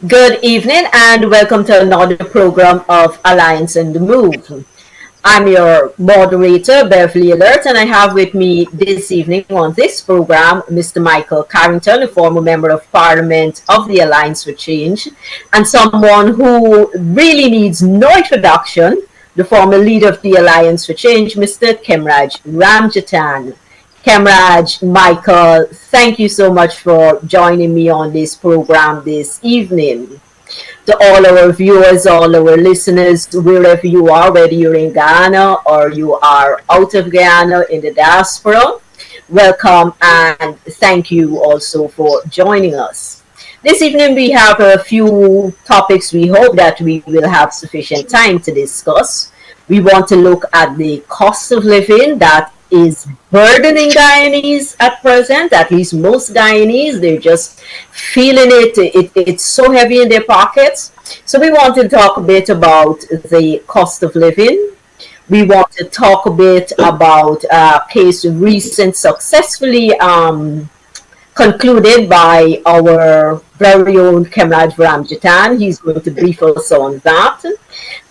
Good evening and welcome to another program of Alliance and the Move. I'm your moderator, Beverly Alert, and I have with me this evening on this program Mr. Michael Carrington, a former member of Parliament of the Alliance for Change, and someone who really needs no introduction, the former leader of the Alliance for Change, Mr. Kemraj Ramjatan. Kemraj, Michael, thank you so much for joining me on this program this evening. To all our viewers, all our listeners, wherever you are, whether you're in Ghana or you are out of Ghana in the diaspora, welcome and thank you also for joining us. This evening we have a few topics we hope that we will have sufficient time to discuss. We want to look at the cost of living that is burdening Guyanese at present, at least most Guyanese. They're just feeling it's so heavy in their pockets. So we want to talk a bit about the cost of living. We want to talk a bit about a case recent successfully concluded by our very own Kemraj Ramjatan. He's going to brief us on that.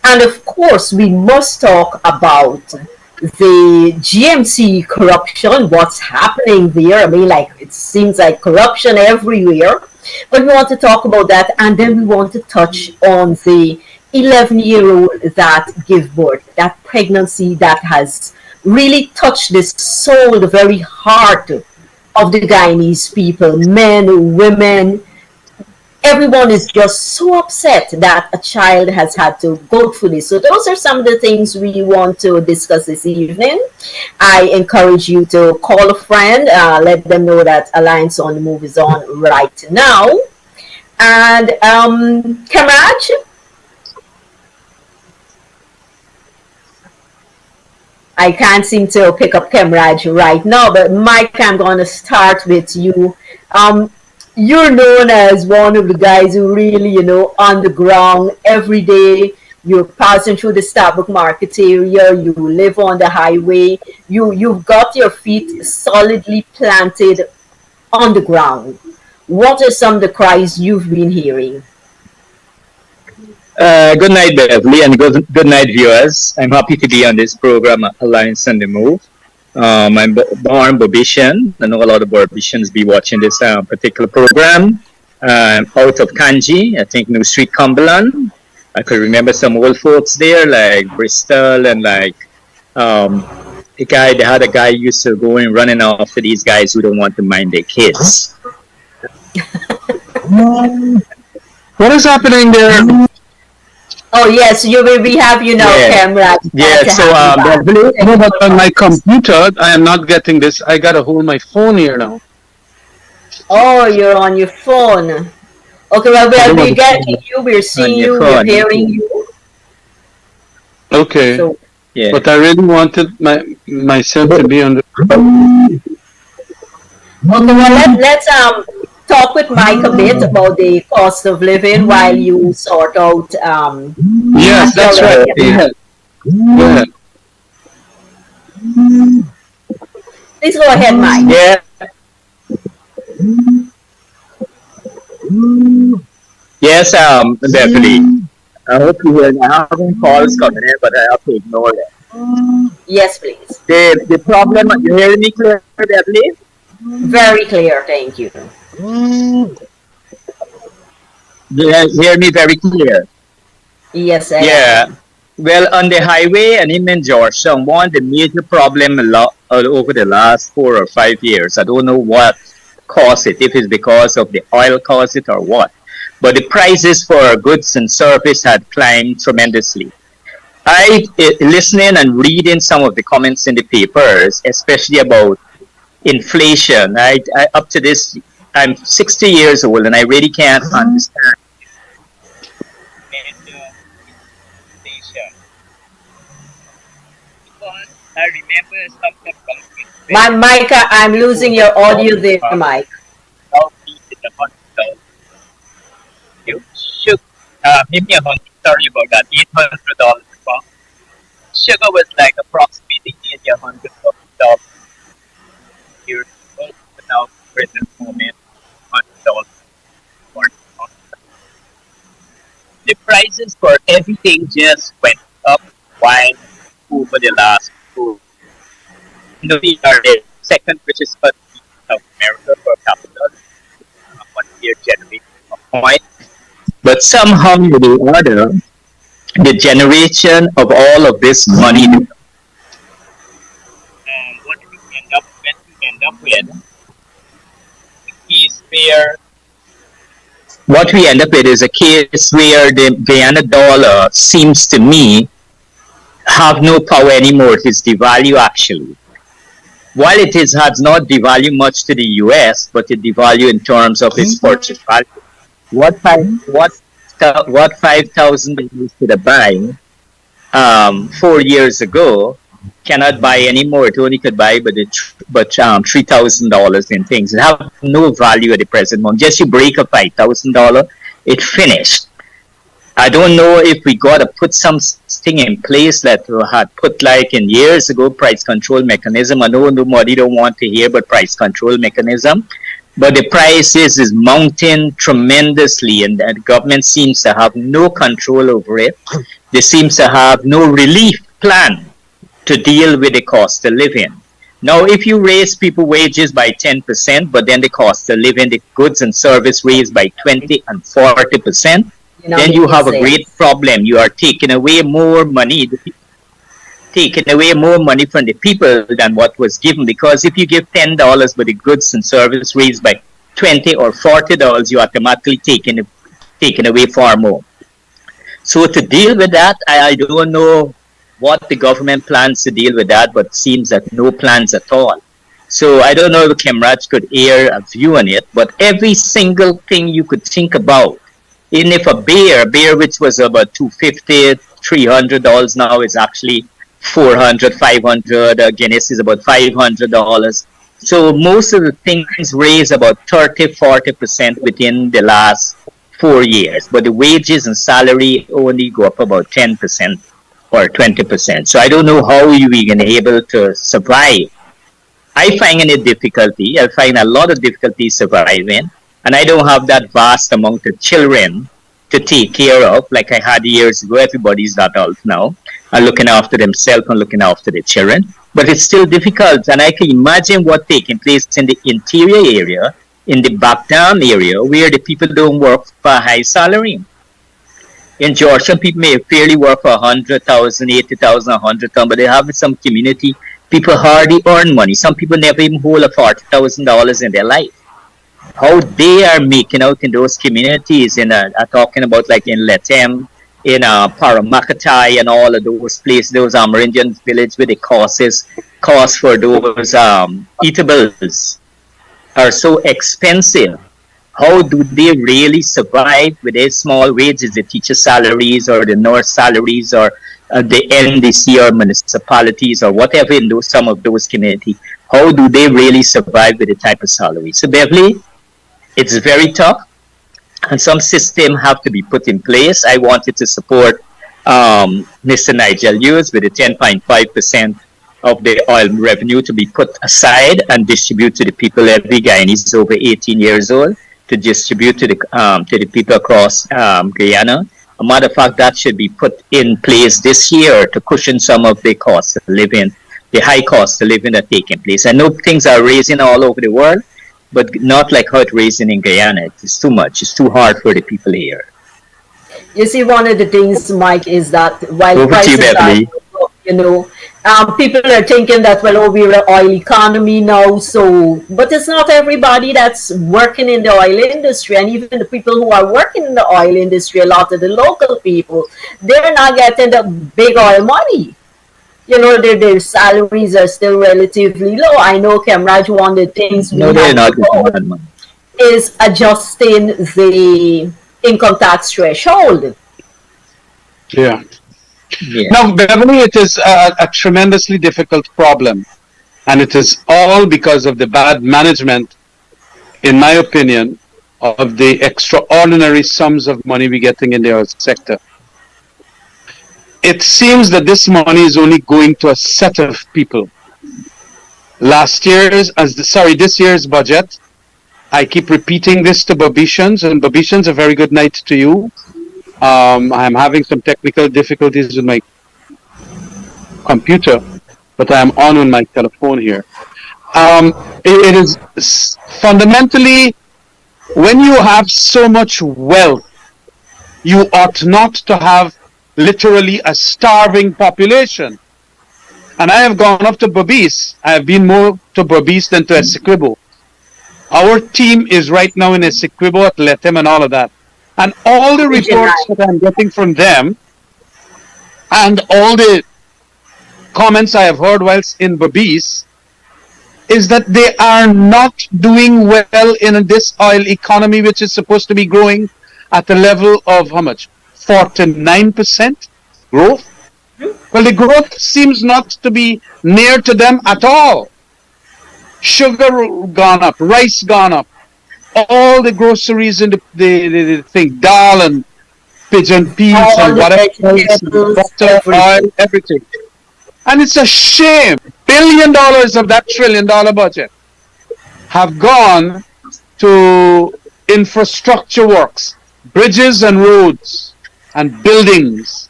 And of course, we must talk about the GMC corruption, what's happening there. I mean, like, it seems like corruption everywhere. But we want to talk about that, and then we want to touch on the 11-year-old that gave birth, that pregnancy that has really touched the soul, the very heart of the Guyanese people, men, women. Everyone is just so upset that a child has had to go through this. So those are some of the things we want to discuss this evening. I encourage you to call a friend, let them know that Alliance on the Move is on right now. And Kamraj, I can't seem to pick up Kamraj right now, but Mike, I'm going to start with you. You're known as one of the guys who really, on the ground every day. You're passing through the Starbucks market area. You live on the highway. You've got your feet solidly planted on the ground. What are some of the cries you've been hearing? Good night, Beverly, and good night, viewers. I'm happy to be on this program, Alliance on the Move. I'm born Bobitian. I know a lot of Bobitians be watching this particular program. Out of Kanji, I think New Street, Cumberland. I could remember some old folks there, like Bristol, and like they had a guy used to go in running after these guys who don't want to mind their kids. What is happening there? Oh yes, we have you now, Camera. Yeah, so but on my computer, I am not getting this. I gotta hold my phone here now. Oh, you're on your phone. Okay, well, we're getting you, we're seeing you, we're hearing you. Okay, so, yeah. But I really wanted myself to be on the. Okay, well, let's talk with Mike a bit about the cost of living while you sort out. Yes, that's right. Yeah. Go ahead. Please go ahead, Mike. Yeah. Yes, Beverly. I hope you hear me. I have calls coming in, but I have to ignore them. Yes, please. The problem, you hearing me clear, Beverly? Very clear, thank you. You hear me very clear? Yes, I am. Well, on the highway and in Georgetown, one of the major problem over the last 4 or 5 years, I don't know what caused it, if it's because of the oil caused it or what, but the prices for goods and service had climbed tremendously. Listening and reading some of the comments in the papers, especially about inflation, I up to this, I'm 60 years old and I really can't understand. I remember something. Micah, I'm losing your audio there, Mike. You should maybe sorry about that. $800. Sugar was like approximately $800 years old, but now present moment $100. prices for everything just went up wide over the last 2. We are the second richest country in South America per capita, 1 year generating a point. But somehow or the other, the generation of all of this money, what we end up with is where what we end up with is a case where the Guyana dollar seems to me have no power anymore. It is devalue actually. While it is has not devalued much to the US, but it devalued in terms of its purchase value. What five what $5,000 could have buy 4 years ago cannot buy anymore. It only could buy but $3,000 in things. It have no value at the present moment. Just you break a $5,000, it finished. I don't know if we got to put something in place that we had put like in years ago, price control mechanism. I know nobody don't want to hear about price control mechanism, but the prices is mounting tremendously, and the government seems to have no control over it. They seems to have no relief plan to deal with the cost of living. Now, if you raise people wages by 10%, but then the cost of living, the goods and service raised by 20 and 40%, then you have a great problem. You are taking away more money from the people than what was given. Because if you give $10, but the goods and service raised by $20 or $40, you automatically taking away far more. So to deal with that, I don't know what the government plans to deal with that, but seems that no plans at all. So I don't know if Kemraj could air a view on it, but every single thing you could think about, even if a beer which was about $250, $300 now is actually $400, $500. Guinness is about $500. So most of the things raised about 30-40% within the last 4 years, but the wages and salary only go up about 10% or 20%. So I don't know how you are going to be able to survive. I find it difficulty. I find a lot of difficulty surviving. And I don't have that vast amount of children to take care of like I had years ago. Everybody's adult now and looking after themselves and looking after their children. But it's still difficult. And I can imagine what taking place in the interior area, in the backtown area, where the people don't work for a high salary. In Georgia, some people may fairly work for 100,000, 80,000, 100,000, but they have some community. People hardly earn money. Some people never even hold a $40,000 in their life. How they are making out in those communities, talking about like in Letem, in Paramakatai and all of those places, those Amerindian villages where the costs for those eatables are so expensive. How do they really survive with their small wages, the teacher salaries or the nurse salaries or the NDC or municipalities or whatever in some of those communities? How do they really survive with the type of salary? So Beverly, it's very tough, and some system have to be put in place. I wanted to support Mr. Nigel Hughes with the 10.5% of the oil revenue to be put aside and distribute to the people. Every Guyanese over 18 years old to distribute to the people across Guyana. A matter of fact, that should be put in place this year to cushion some of the cost of living, the high cost of living that taking place. I know things are raising all over the world, but not like how it's raising in Guyana. It's too much. It's too hard for the people here. You see, one of the things, Mike, is that while Over to you, prices are, people are thinking that, well, oh, we're an oil economy now, but it's not everybody that's working in the oil industry. And even the people who are working in the oil industry, a lot of the local people, they're not getting the big oil money. Their salaries are still relatively low. I know, Kemraj, one of the things is adjusting the income tax threshold. Yeah. Now, Beverly, it is a tremendously difficult problem. And it is all because of the bad management, in my opinion, of the extraordinary sums of money we're getting in the oil sector. It seems that this money is only going to a set of people. This year's budget, I keep repeating this to Babishans, and Babishans, a very good night to you. I'm having some technical difficulties with my computer, but I'm on my telephone here. It is fundamentally, when you have so much wealth, you ought not to have literally a starving population. And I have gone up to Berbice. I have been more to Berbice than to Essequibo. Our team is right now in Essequibo at Letem and all of that. And all the reports that I'm getting from them and all the comments I have heard whilst in Berbice is that they are not doing well in this oil economy, which is supposed to be growing at a level of how much? 49% growth? Well, the growth seems not to be near to them at all. Sugar gone up, rice gone up, all the groceries in the thing, dal and pigeon peas and whatever else, butter, oil, everything. And it's a shame. $1 billion of that $1 trillion budget have gone to infrastructure works, bridges and roads and buildings.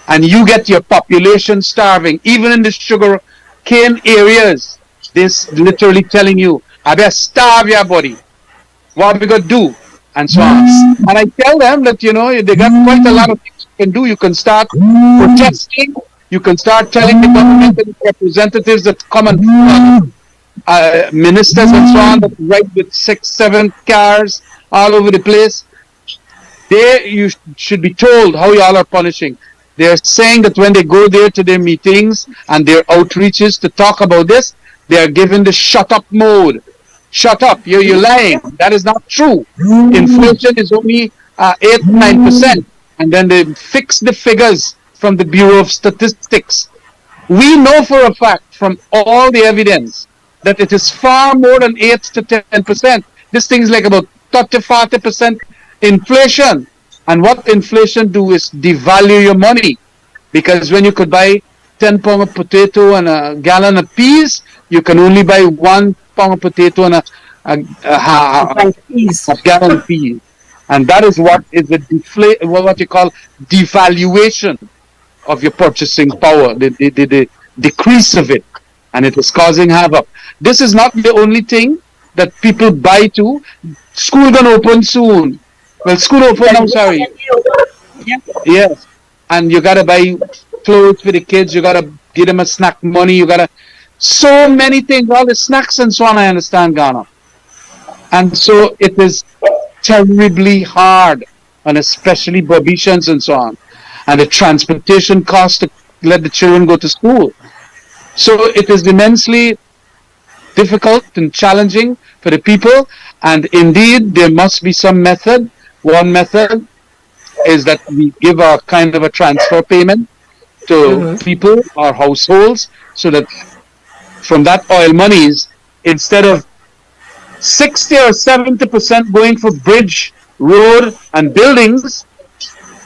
And you get your population starving. Even in the sugar cane areas, this literally telling you, I better starve your body. What are we going to do? And so on. And I tell them that, they got quite a lot of things you can do. You can start protesting. You can start telling the government and representatives that come and ministers and so on that ride with 6, 7 cars all over the place. You should be told how y'all are punishing. They're saying that when they go there to their meetings and their outreaches to talk about this, they are given the shut up mode. Shut up, you're lying. That is not true. Inflation is only 8-9%. And then they fix the figures from the Bureau of Statistics. We know for a fact from all the evidence that it is far more than 8 to 10%. This thing is like about 30-40% inflation. And what inflation do is devalue your money. Because when you could buy 10 pound of potato and a gallon of peas, you can only buy 1 pound of potato and a gallon of peas. And that is what is what you call devaluation of your purchasing power, the decrease of it. And it is causing havoc. This is not the only thing that people buy to. School gonna open soon. Well, school open, I'm sorry. Yes. And you gotta buy clothes for the kids, you gotta give them a snack money, you gotta so many things, all the snacks and so on, I understand, Ghana. And so it is terribly hard, and especially Barbicians and so on. And the transportation cost to let the children go to school. So it is immensely difficult and challenging for the people, and indeed there must be some method. One method is that we give a kind of a transfer payment to people or households, so that from that oil monies, instead of 60 or 70% going for bridge, road and buildings,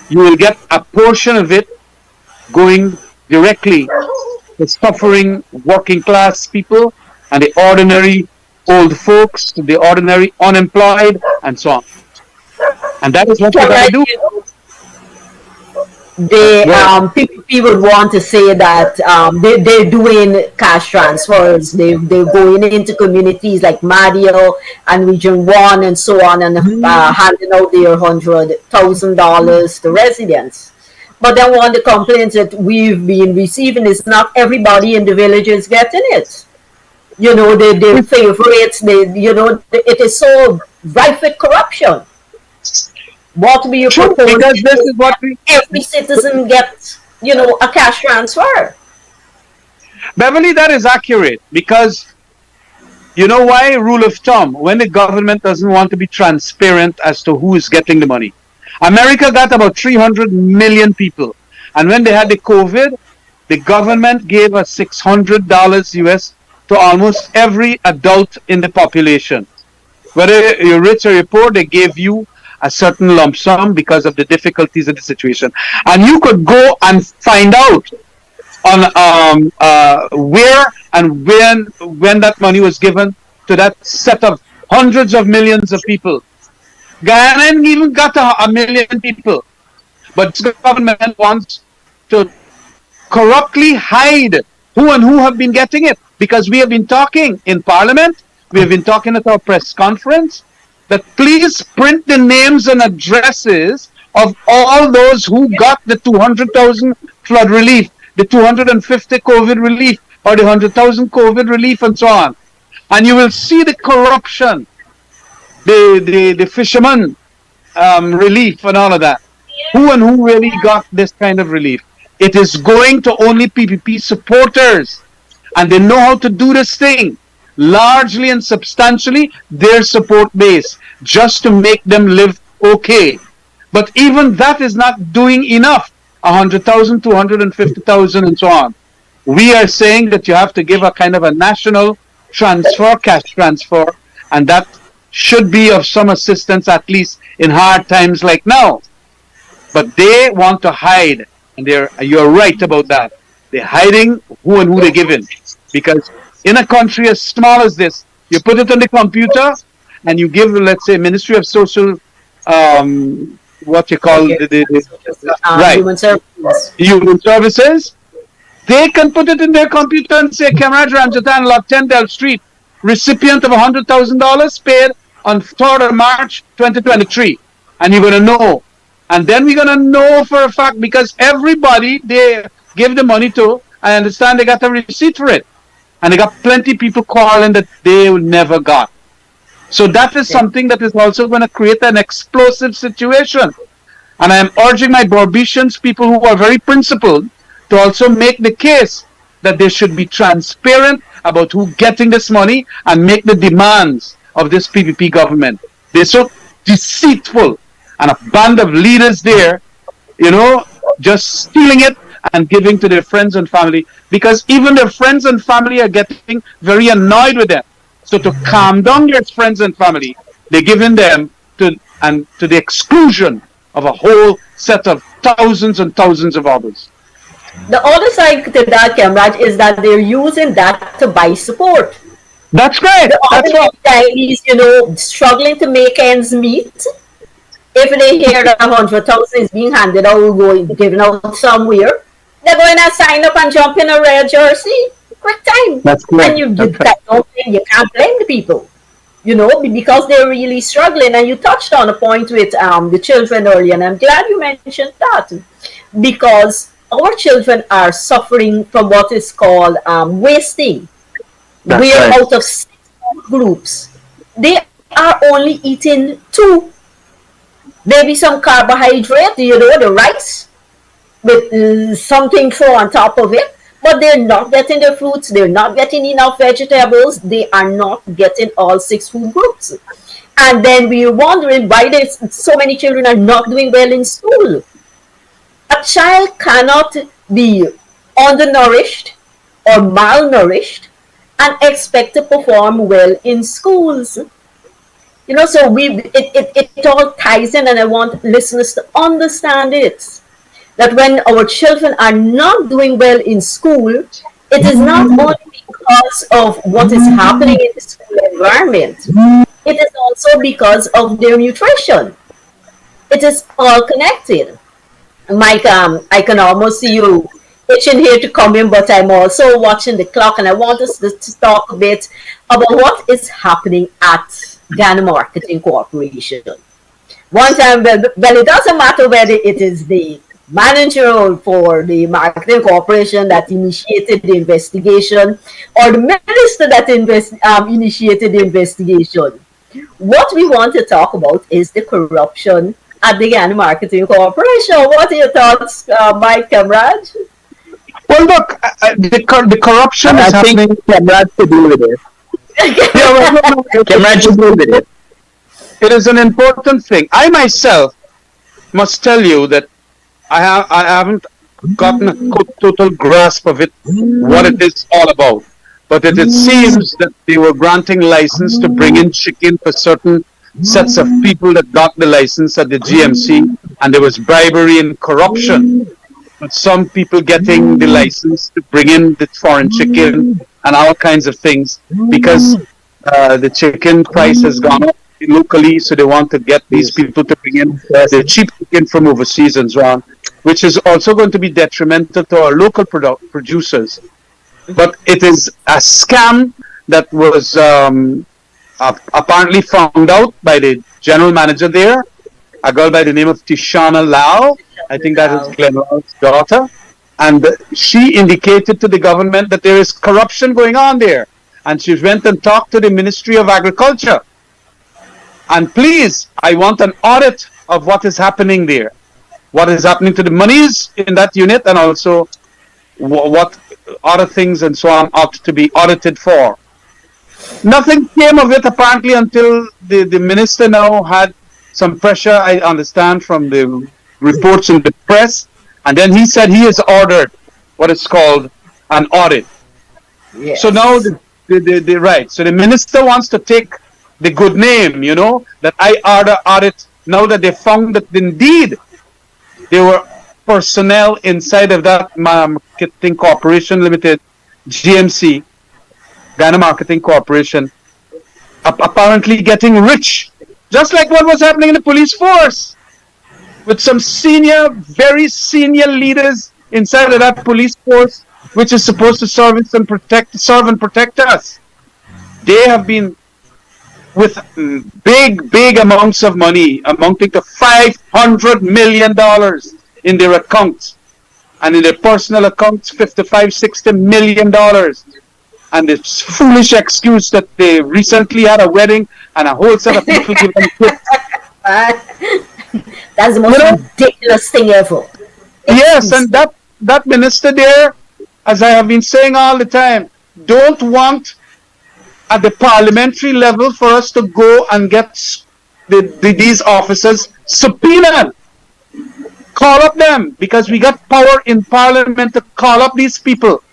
you will get a portion of it going directly to suffering working class people and the ordinary old folks, the ordinary unemployed and so on. And that is what we got to do. People want to say that they're doing cash transfers. They're going into communities like Madio and Region 1 and so on, and handing out their $100,000 to residents. But then one of the complaints that we've been receiving is not everybody in the village is getting it. Their favorites, it is so rife with corruption. What we propose, because this is what every citizen gets, a cash transfer. Beverly, that is accurate, because you know why? Rule of thumb, when the government doesn't want to be transparent as to who is getting the money. America got about 300 million people, and when they had the COVID, the government gave us $600 US to almost every adult in the population. Whether you're rich or you're poor, they gave you a certain lump sum because of the difficulties of the situation. And you could go and find out on where and when that money was given to that set of hundreds of millions of people. Guyana even got a million people. But this government wants to corruptly hide who and who have been getting it. Because we have been talking in Parliament, we have been talking at our press conference, that please print the names and addresses of all those who got the 200,000 flood relief, the 250 COVID relief, or the 100,000 COVID relief, and so on. And you will see the corruption, the fisherman relief, and all of that. Who and who really got this kind of relief? It is going to only PPP supporters, and they know how to do this thing, largely and substantially their support base, just to make them live okay. But even that is not doing enough. 100,000, 250,000, and so on. We are saying that you have to give a kind of a national transfer, cash transfer, and that should be of some assistance, at least in hard times like now. But they want to hide, and you're right about that. They're hiding who and who they're giving. Because in a country as small as this, you put it on the computer, and you give, let's say, Ministry of Social, what you call right, Human Services. Human Services. They can put it in their computer and say, Camarade Ramjatan, Lot 10 Del Street, recipient of $100,000 paid on 3rd of March 2023. And you're going to know. And then we're going to know for a fact, because everybody they give the money to, I understand they got a receipt for it. And they got plenty of people calling that they never got. So that is something that is also going to create an explosive situation. And I am urging my Barbicians, people who are very principled, to also make the case that they should be transparent about who getting this money and make the demands of this PPP government. They're so deceitful, and a band of leaders there, just stealing it and giving to their friends and family, because even their friends and family are getting very annoyed with them. So to calm down their friends and family, they're giving them to the exclusion of a whole set of thousands and thousands of others. The other side to that, Camarade, is that they're using that to buy support. That's right. The That's right. Chinese, struggling to make ends meet. If they hear that 100,000 is being handed out, given out somewhere, they're going to sign up and jump in a red jersey. Quick time. That's correct. And you can't blame the people, because they're really struggling. And you touched on a point with the children earlier, and I'm glad you mentioned that, because our children are suffering from what is called wasting. That's We're right. out of 6 groups. They are only eating 2. Maybe some carbohydrate, the rice, with something thrown on top of it. But they're not getting the fruits. They're not getting enough vegetables. They are not getting all 6 food groups. And then we're wondering why so many children are not doing well in school. A child cannot be undernourished or malnourished and expect to perform well in schools. So it all ties in, and I want listeners to understand it. That when our children are not doing well in school, it is not only because of what is happening in the school environment. It is also because of their nutrition. It is all connected. Mike, I can almost see you itching here to come in, but I'm also watching the clock, and I want us to talk a bit about what is happening at Ghana Marketing Corporation. One time, well, it doesn't matter whether it is the manager for the Marketing Corporation that initiated the investigation or the minister that initiated the investigation. What we want to talk about is the corruption at the Ghana Marketing Corporation. What are your thoughts, Mike, Camarade? Well, look, the corruption is happening. Camarade to deal with it. Camarade should deal with it. It is an important thing. I myself must tell you that I haven't gotten a total grasp of it, what it is all about. But it seems that they were granting license to bring in chicken for certain sets of people that got the license at the GMC, and there was bribery and corruption. But some people getting the license to bring in the foreign chicken and all kinds of things because the chicken price has gone up locally, so they want to get these people to bring in the cheap chicken from overseas and so on, which is also going to be detrimental to our local producers. But it is a scam that was apparently found out by the general manager there, a girl by the name of Tishana Lau. I think that is Glenn Lau's daughter. And she indicated to the government that there is corruption going on there. And she went and talked to the Ministry of Agriculture. And please, I want an audit of what is happening there. What is happening to the monies in that unit, and also what other things and so on ought to be audited for. Nothing came of it apparently until the minister now had some pressure, I understand, from the reports in the press. And then he said he has ordered what is called an audit. Yes. So now right. So the minister wants to take the good name, that I order audit, now that they found that indeed there were personnel inside of that Marketing Corporation Limited, GMC, Ghana Marketing Corporation, apparently getting rich, just like what was happening in the police force, with some very senior leaders inside of that police force, which is supposed to serve and protect us. They have been with big amounts of money, amounting to $500 million in their accounts, and in their personal accounts, $55-60 million. And this foolish excuse that they recently had a wedding and a whole set of people give them gifts. That's the most ridiculous thing ever. Yes, and that minister there, as I have been saying all the time, don't want at the parliamentary level for us to go and get these officers subpoenaed. Call up them, because we got power in parliament to call up these people.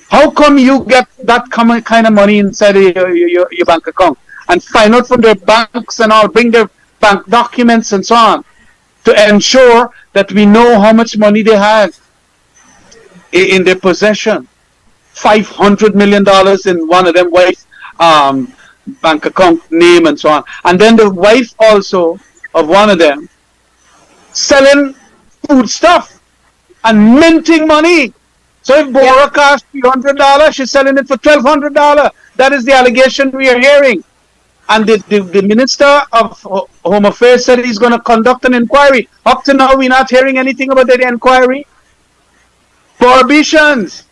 How come you get that kind of money inside of your bank account? And find out from their banks and all, bring their bank documents and so on, to ensure that we know how much money they have in their possession. $500 million in one of them wife bank account name and so on. And then the wife also of one of them selling food stuff and minting money. So if Bora costs $300, she's selling it for $1,200. That is the allegation we are hearing. And the Minister of Home Affairs said he's going to conduct an inquiry. Up to now, we're not hearing anything about the inquiry. Prohibitions.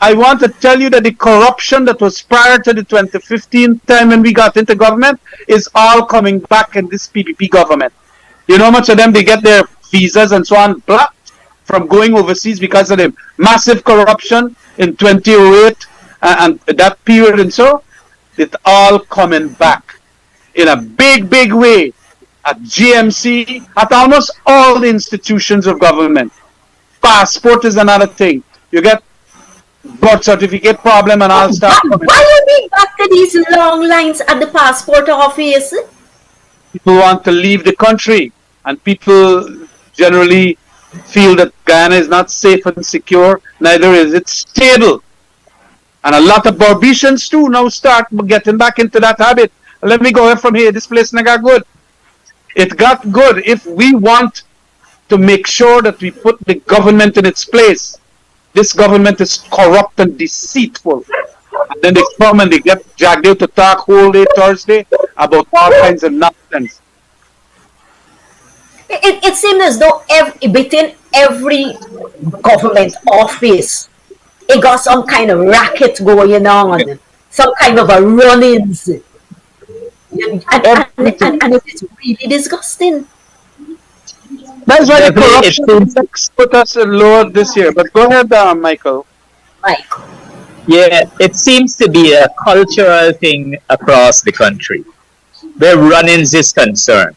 I want to tell you that the corruption that was prior to the 2015 time when we got into government is all coming back in this PPP government. You know how much of them, they get their visas and so on blocked from going overseas because of the massive corruption in 2008 and that period, and so it's all coming back in a big way at GMC, at almost all the institutions of government. Passport is another thing. You get birth certificate problem and all stuff. Why are we back to these long lines at the passport office? People want to leave the country, and people generally feel that Guyana is not safe and secure, neither is it stable. And a lot of Barbicians too now start getting back into that habit. Let me go from here, this place never got good. It got good if we want to make sure that we put the government in its place. This government is corrupt and deceitful. And then they come and they get dragged out to talk whole day Thursday about all kinds of nonsense. It seems as though within every government office, it got some kind of racket going on, some kind of a run-ins. And it is really disgusting. That's why the corruption index put us lower this year. But go ahead, Michael. Yeah, it seems to be a cultural thing across the country where run-ins is concerned.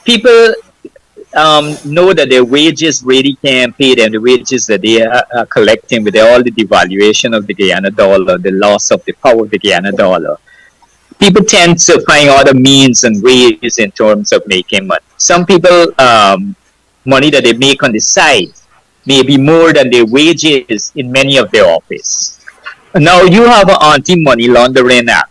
People know that their wages really can't pay them, the wages that they are collecting with all the devaluation of the Guyana dollar, the loss of the power of the Guyana dollar. People tend to find other means and ways in terms of making money. Some people, money that they make on the side may be more than their wages in many of their office. Now you have an anti-money laundering act,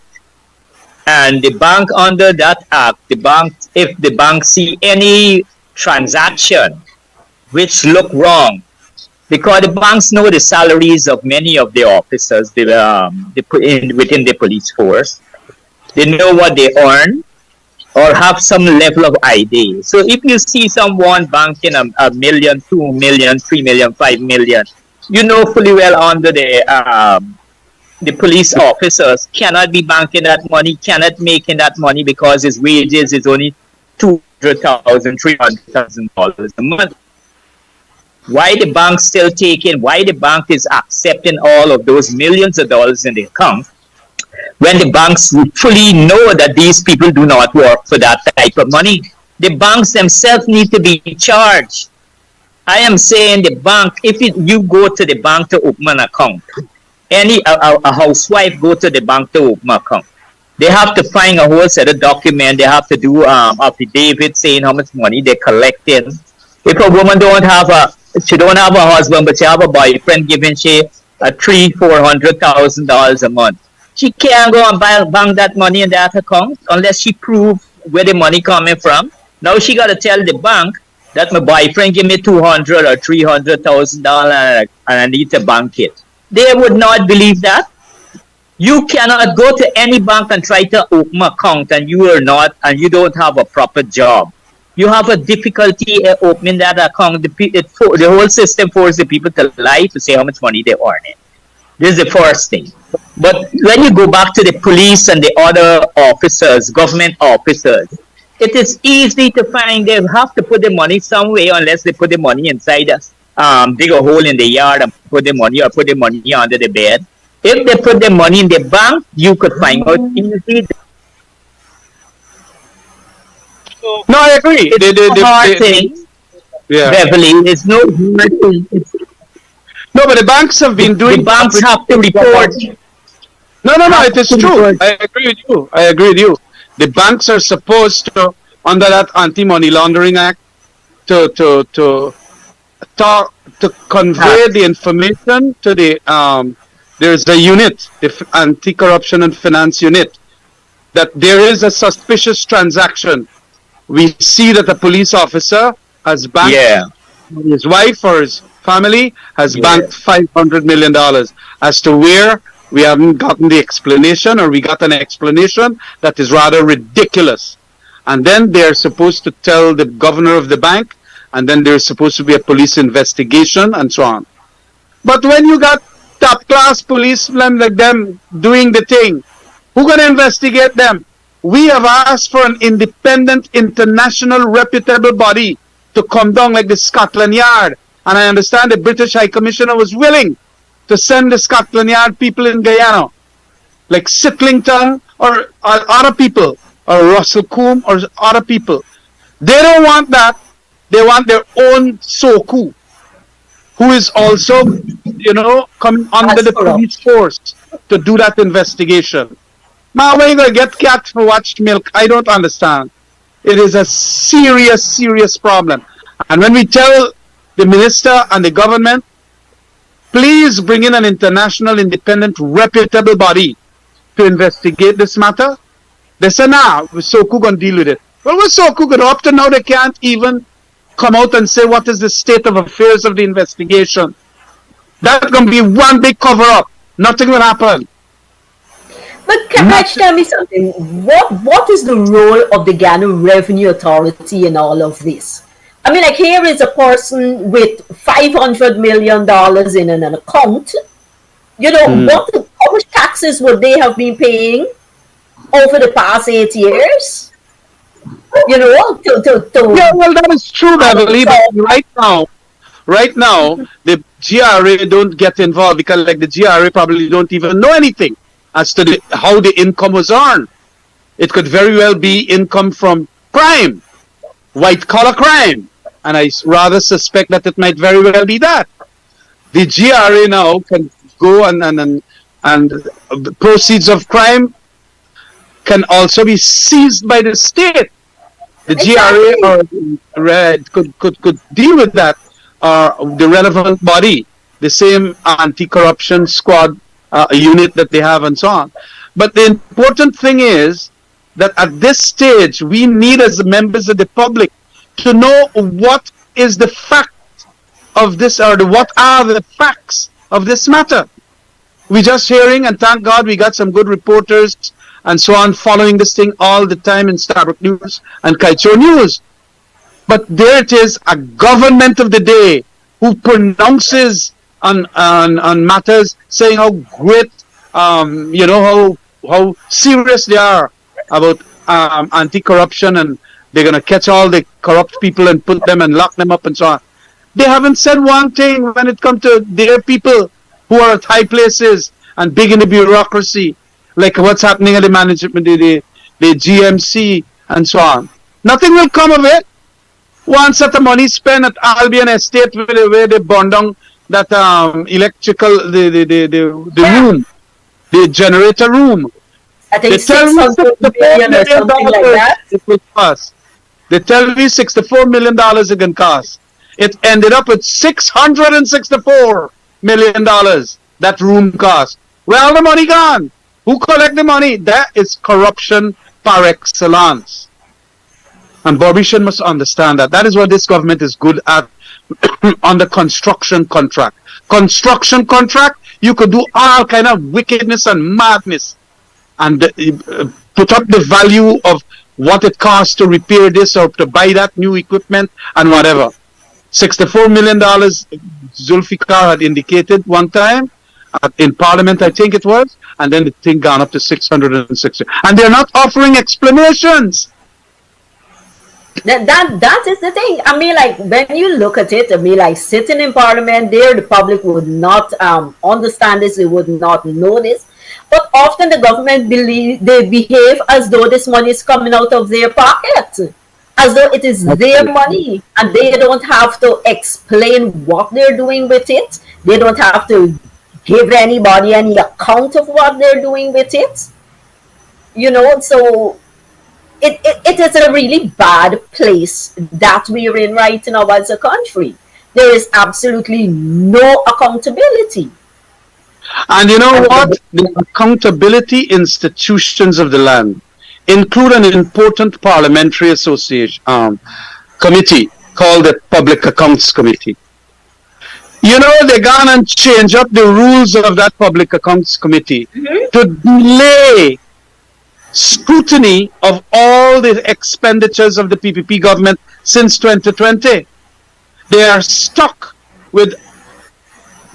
And the bank under that act, the bank, if the bank see any transaction which look wrong, because the banks know the salaries of many of the officers within the police force. They know what they earn or have some level of ID. So if you see someone banking a million, 2 million, 3 million, 5 million, you know fully well under the police officers cannot be banking that money, cannot making that money because his wages is only $200,000, $300,000 a month. Why the bank still taking? Why the bank is accepting all of those millions of dollars in the account when the banks fully know that these people do not work for that type of money? The banks themselves need to be charged. I am saying the bank, if you go to the bank to open an account, a housewife go to the bank to open an account, they have to find a whole set of documents. They have to do affidavit saying how much money they're collecting. If a woman she don't have a husband, but she have a boyfriend giving she a $300,000-400,000 a month, she can't go and bank that money in that account unless she prove where the money coming from. Now she got to tell the bank that my boyfriend give me $200,000 or $300,000 and I need to bank it. They would not believe that. You cannot go to any bank and try to open an account and you don't have a proper job. You have a difficulty opening that account. The whole system forces the people to lie to say how much money they're earning. This is the first thing. But when you go back to the police and the other officers, government officers, it is easy to find they have to put the money somewhere unless they put the money inside us. Dig a hole in the yard and put the money or put the money under the bed. If they put the money in the bank, you could find out easily. No, I agree. It's a hard thing. Yeah. Beverly, it's no hard thing. No, but the banks have been doing. The banks have to report. No, it is true. I agree with you. The banks are supposed to, under that Anti-Money Laundering Act, to convey the information to the there's the unit, the Anti-Corruption and Finance Unit, that there is a suspicious transaction. We see that a police officer has banked his wife or his family has banked $500 million. As to where, we haven't gotten the explanation, or we got an explanation that is rather ridiculous. And then they're supposed to tell the governor of the bank, and then there's supposed to be a police investigation and so on. But when you got top class policemen like them doing the thing, who gonna investigate them? We have asked for an independent, international, reputable body to come down like the Scotland Yard. And I understand the British High Commissioner was willing to send the Scotland Yard people in Guyana, like Sitlington or other people, or Russell Coombe or other people. They don't want that. They want their own Soku, who is also, coming under the police force to do that investigation. Man, when you gonna get cat for watched milk? I don't understand. It is a serious, serious problem. And when we tell the minister and the government, please bring in an international, independent, reputable body to investigate this matter, they say, nah, Soku gonna deal with it. Well, what's Soku gonna? Up to now, they can't even come out and say what is the state of affairs of the investigation. That's gonna be one big cover-up. Nothing will happen. But Catch, tell me something. What is the role of the Ghana Revenue Authority in all of this? I mean, like, here is a person with $500 million in an account. How much taxes would they have been paying over the past 8 years? Yeah, well, that is true, Beverly. But right now, the GRA don't get involved because, like, the GRA probably don't even know anything as to how the income was earned. It could very well be income from crime, white-collar crime. And I rather suspect that it might very well be that. The GRA now can go and proceeds of crime can also be seized by the state. The GRA could deal with that, or the relevant body, the same anti-corruption squad unit that they have and so on. But the important thing is that at this stage, we need as members of the public to know what is the fact of this, or what are the facts of this matter. We just hearing, and thank God we got some good reporters and so on following this thing all the time in Starbuck News and Kaicho News. But there it is, a government of the day who pronounces on matters, saying how great, how serious they are about anti-corruption, and they're going to catch all the corrupt people and put them and lock them up and so on. They haven't said one thing when it comes to their people who are at high places and big in the bureaucracy, like what's happening at the management, the GMC and so on. Nothing will come of it. One set of money spent at Albion Estate where they burned down that electrical, the room, the generator room. I think 600 million or something like that. It will cost. They tell me $64 million it can cost. It ended up at $664 million that room cost. Where all the money gone? Who collect the money? That is corruption par excellence. And Bobishan must understand that. That is what this government is good at on the construction contract. Construction contract, you could do all kind of wickedness and madness and put up the value of what it costs to repair this or to buy that new equipment and whatever. $64 million Zulfikar had indicated one time in Parliament, I think it was, and then the thing gone up to 660. And they're not offering explanations. That is the thing. I mean, like, when you look at it, I mean, like, sitting in Parliament there, the public would not understand this, they would not know this. But often the government behave as though this money is coming out of their pocket, as though it is their money, and they don't have to explain what they're doing with it. They don't have to give anybody any account of what they're doing with it. You know, so it is a really bad place that we're in right now as a country. There is absolutely no accountability. And you know what? The accountability institutions of the land include an important parliamentary association committee called the Public Accounts Committee. You know, they gone and change up the rules of that Public Accounts Committee to delay scrutiny of all the expenditures of the PPP government since 2020. They are stuck with,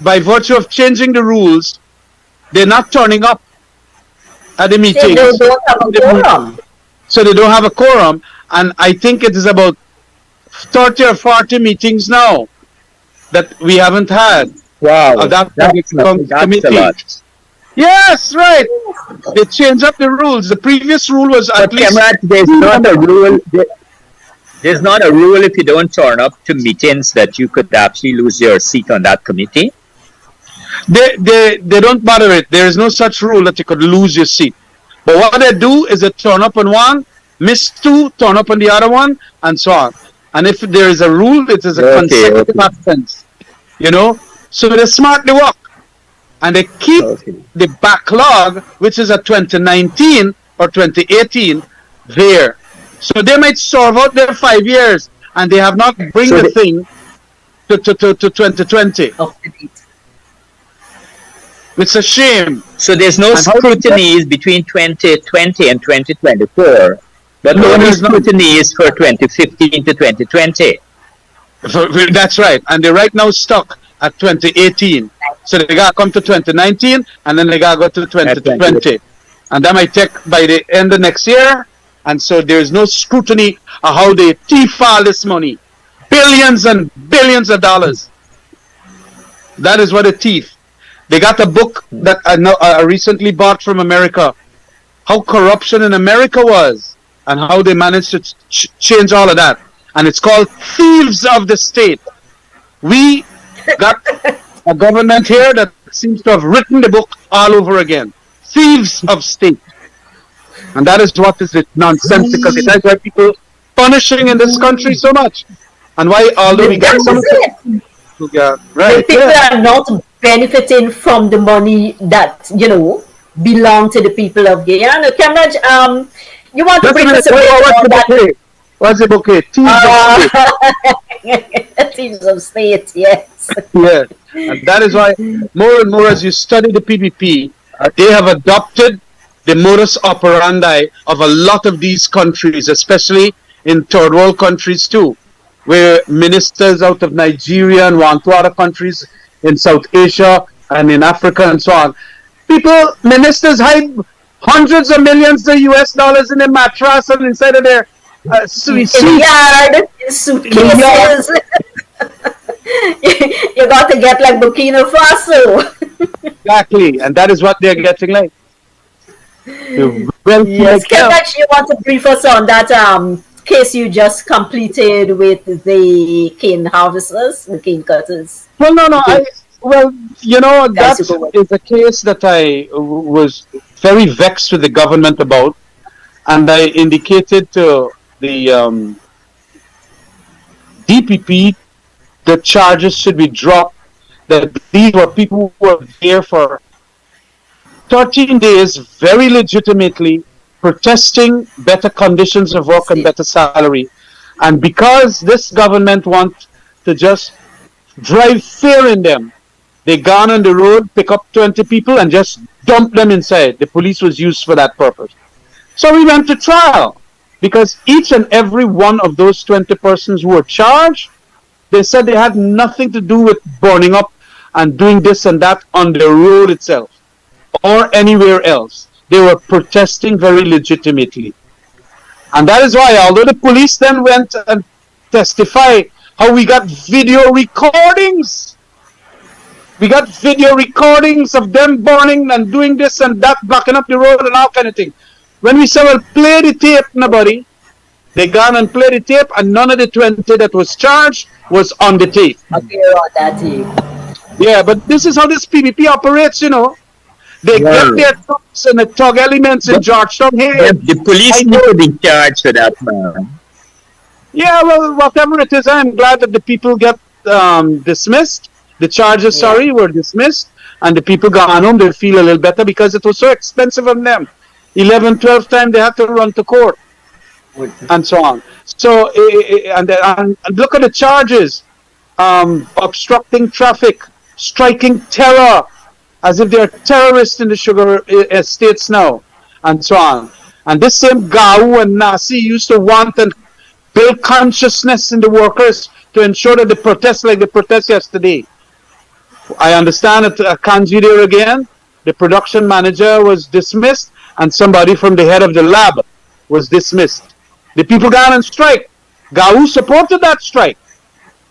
by virtue of changing the rules, they're not turning up at the meetings. They don't have a quorum. So they don't have a quorum, and I think it is about 30 or 40 meetings now that we haven't had. Wow, That's a lot. Yes, right. They changed up the rules. The previous rule was at least. Comrade, there's not a rule. There's not a rule if you don't turn up to meetings that you could actually lose your seat on that committee. They don't bother it. There is no such rule that you could lose your seat. But what they do is they turn up on one, miss two, turn up on the other one, and so on. And if there is a rule, it is a consecutive absence. You know, so they smartly work. And they keep the backlog, which is at 2019 or 2018, there. So they might serve out their 5 years, and they have not bring the thing to 2020. It's a shame. So there's no scrutiny between 2020 and 2024, but only scrutiny is for 2015 to 2020. That's right. And they're right now stuck at 2018. So they got to come to 2019, and then they got to go to 2020. And that might take by the end of next year. And so there's no scrutiny of how they thief all this money. Billions and billions of dollars. That is what a thief. They got a book that I recently bought from America. How corruption in America was. And how they managed to change all of that. And it's called Thieves of the State. We got a government here that seems to have written the book all over again. Thieves of State. And that is what is it nonsensical. That's why people punishing in this country so much. And why, although we get some... Yeah, right. People are not benefiting from the money that, you know, belong to the people of Guyana. Kamraj, You want to Just a bring us minute. a bit What's on the that? bouquet? What's the bouquet? Teams of state, yes. Yes. And that is why more and more as you study the PPP, they have adopted the modus operandi of a lot of these countries, especially in third world countries too, where ministers out of Nigeria and one, two other countries in South Asia and in Africa and so on. Ministers hide hundreds of millions of US dollars in a mattress and inside of their In suits the yard, in in the yard. suitcases. You got to get like Burkina Faso. Exactly. And that is what they're getting like. They're wealthy Yes, like hell. Kevach, you want to brief us on that case you just completed with the cane harvesters, the cane cutters? Well, no. Well, Guys that who go with. is a case that I was very vexed with the government about, and I indicated to the DPP the charges should be dropped. That these were people who were there for 13 days, very legitimately protesting better conditions of work and better salary, and because this government wants to just drive fear in them, they gone on the road, pick up 20 people and just dump them inside. The police was used for that purpose. So we went to trial because each and every one of those 20 persons who were charged, they said they had nothing to do with burning up and doing this and that on the road itself or anywhere else. They were protesting very legitimately. And that is why, although the police then went and testified how we got video recordings, we got video recordings of them burning and doing this and that, blocking up the road and all kind of thing. When we said, well, play the tape, nobody, they gone and played the tape, and none of the 20 that was charged was on the tape. Appear on that tape. Yeah, but this is how this PPP operates, They get their thugs and the thug elements in Georgetown here. The police need to be charged for that, man. Yeah, well, whatever it is, I'm glad that the people get dismissed. The charges, were dismissed. And the people gone home, they feel a little better because it was so expensive on them. 11, 12 times they had to run to court. And so on. So, and look at the charges. Obstructing traffic, striking terror, as if they're terrorists in the sugar estates now, and so on. And this same Gau and Nasi used to want and build consciousness in the workers to ensure that they protest like they protest yesterday. I understand that Kanji there again, the production manager was dismissed, and somebody from the head of the lab was dismissed. The people got on strike. Gau supported that strike.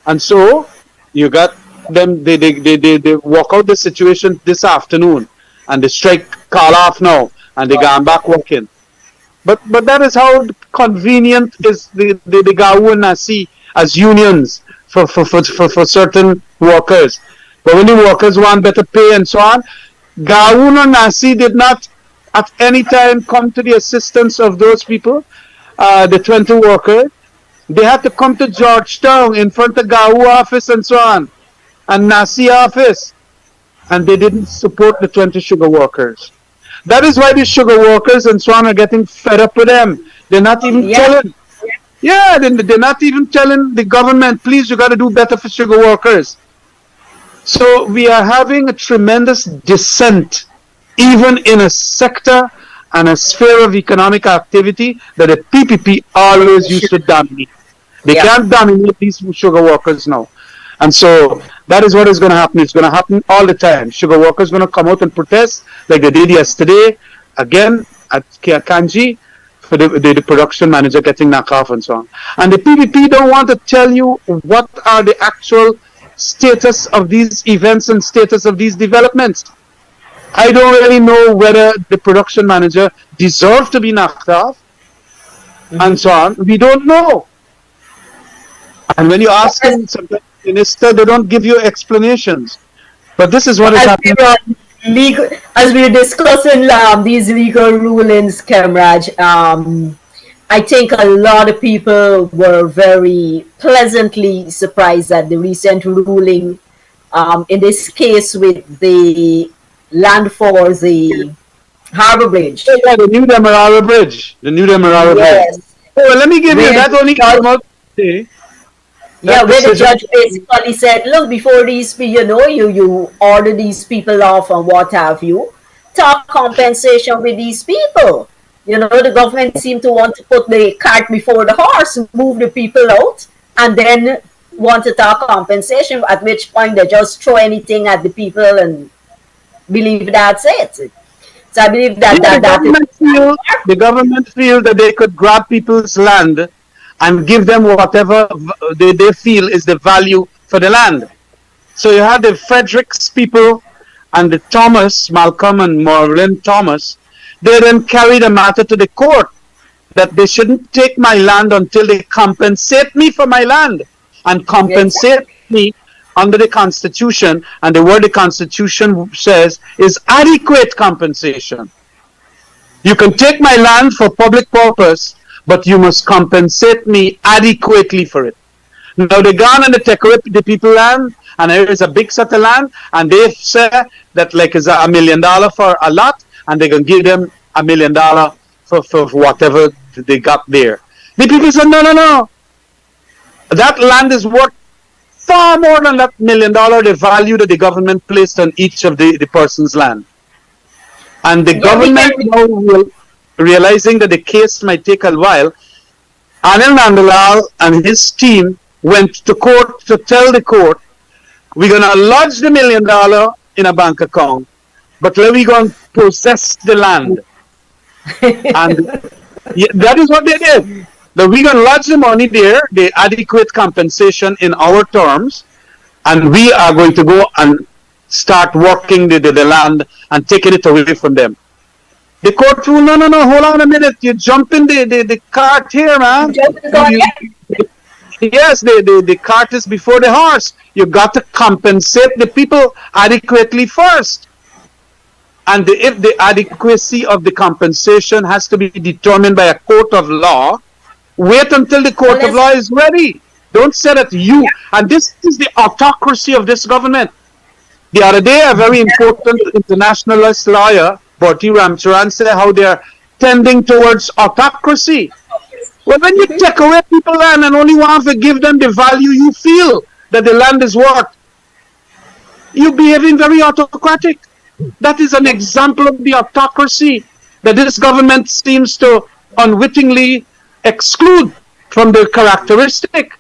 And so, you got them, they walk out the situation this afternoon, and the strike call off now, and they gone back working. But that is how convenient is the Gau and Nasi as unions for certain workers. But when the workers want better pay and so on, Gau and Nasi did not at any time come to the assistance of those people, the 20 workers. They had to come to Georgetown in front of Gau office and so on, and Nasi office, and they didn't support the 20 sugar workers. That is why the sugar workers and so on are getting fed up with them. They're not even telling. Yeah, they're not even telling the government, please, you got to do better for sugar workers. So we are having a tremendous descent, even in a sector and a sphere of economic activity that the PPP always used to dominate. They can't dominate these sugar workers now. And so that is what is going to happen. It's going to happen all the time. Sugar workers are going to come out and protest like they did yesterday, again at Kanji, for the production manager getting knocked off and so on. And the PPP don't want to tell you what are the actual status of these events and status of these developments. I don't really know whether the production manager deserved to be knocked off and so on. We don't know. And when you ask them, sometimes minister, they don't give you explanations. But this is what is happening. As we were discussing these legal rulings, Kemraj, I think a lot of people were very pleasantly surprised at the recent ruling in this case with the land for the Harbor Bridge. Oh, yeah, the New Demerara Bridge. The New Demerara Bridge. Yes. Oh, well, let me give you Where that the only judge, came out today. yeah, That where the decision. judge basically said, look, before these, you order these people off and what have you, talk compensation with these people. The government seemed to want to put the cart before the horse, move the people out, and then want to talk compensation, at which point they just throw anything at the people and believe that's it. So I believe that Yeah, that is the government feel that they could grab people's land and give them whatever they feel is the value for the land. So you had the Fredericks people and the Thomas, Malcolm and Maureen Thomas. They then carried the matter to the court that they shouldn't take my land until they compensate me for my land and compensate me under the Constitution. And the word the Constitution says is adequate compensation. You can take my land for public purpose, but you must compensate me adequately for it. Now they gone and they take away the people land, and there is a big set of land, and they say that like is $1 million for a lot, and they gonna give them $1 million for whatever they got there. The people said, no, no, no. That land is worth far more than that $1 million, the value that the government placed on each of the person's land. And the government now realizing that the case might take a while, Anil Nandalal and his team went to court to tell the court, we're going to lodge the $1 million in a bank account, but let me go and possess the land. And that is what they did. That we're going to lodge the money there, the adequate compensation in our terms, and we are going to go and start working the land and taking it away from them. The court ruled, no, no, no, hold on a minute. You jump in the cart here, man. Yes, the cart is before the horse. You got to compensate the people adequately first. And if the adequacy of the compensation has to be determined by a court of law, wait until the court of law is ready. Don't say that you, and this is the autocracy of this government. The other day, a very important internationalist lawyer, Bharti Ramcharan, said how they are tending towards autocracy. Well, when you take away people's land and only want to give them the value you feel that the land is worth, you're behaving very autocratic. That is an example of the autocracy that this government seems to unwittingly exclude from their characteristic.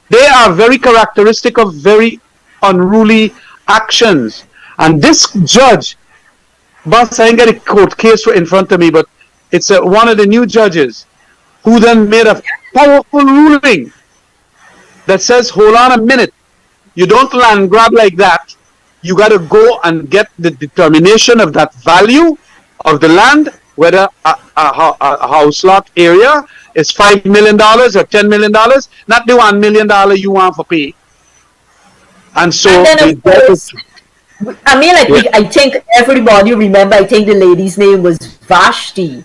They are very characteristic of very unruly actions. And this judge, boss, I ain't got a court case in front of me, but it's one of the new judges who then made a powerful ruling that says, hold on a minute, you don't land grab like that. You got to go and get the determination of that value of the land, whether a house lot area is $5 million or $10 million, not the $1 million you want for pay. And so, and then of course, I mean, I think everybody remember, I think the lady's name was Vashti,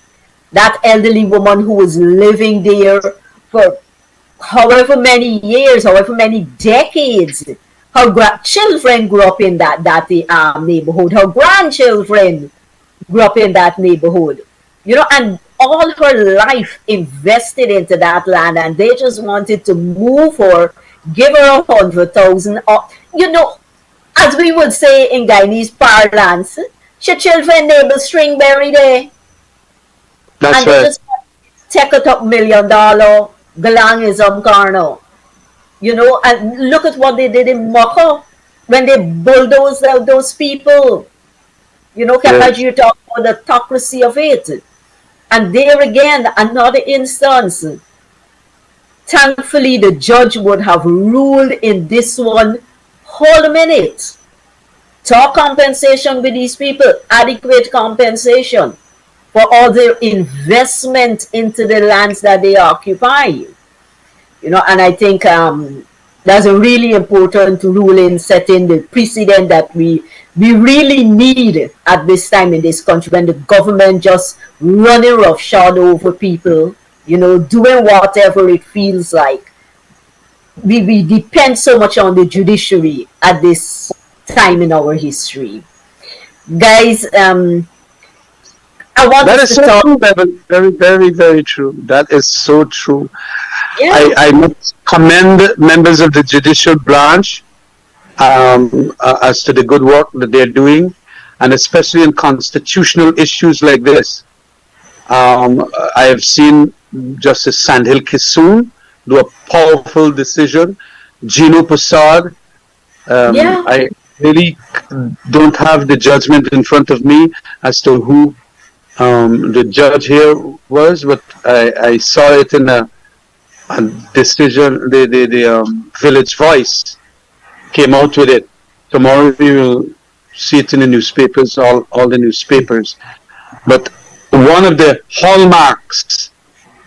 that elderly woman who was living there for however many years, however many decades. Her children grew up in that neighborhood. Her grandchildren grew up in that neighborhood. And all her life invested into that land, and they just wanted to move her, give her 100,000. Or, as we would say in Guyanese parlance, she children neighbor string berry there. That's and right. They just take it up $1 million, galang is karno. And look at what they did in Moko when they bulldozed out those people. As you talk about the autocracy of it. And there again, another instance. Thankfully, the judge would have ruled in this one. Hold a minute. Talk compensation with these people, adequate compensation for all their investment into the lands that they occupy. And I think that's a really important ruling, setting the precedent that we really need at this time in this country, when the government just running roughshod over people, doing whatever it feels like. We depend so much on the judiciary at this time in our history. Guys, I want That us is to so talk. true, Bevan. Very, very, very true. That is so true. Yeah, I must commend members of the judicial branch as to the good work that they're doing, and especially in constitutional issues like this. I have seen Justice Sandhil Kissoon do a powerful decision. Gino Prasad, yeah, I really don't have the judgment in front of me as to who the judge here was, but I saw it in a decision. The Village Voice came out with it. Tomorrow we will see it in the newspapers, all the newspapers. But one of the hallmarks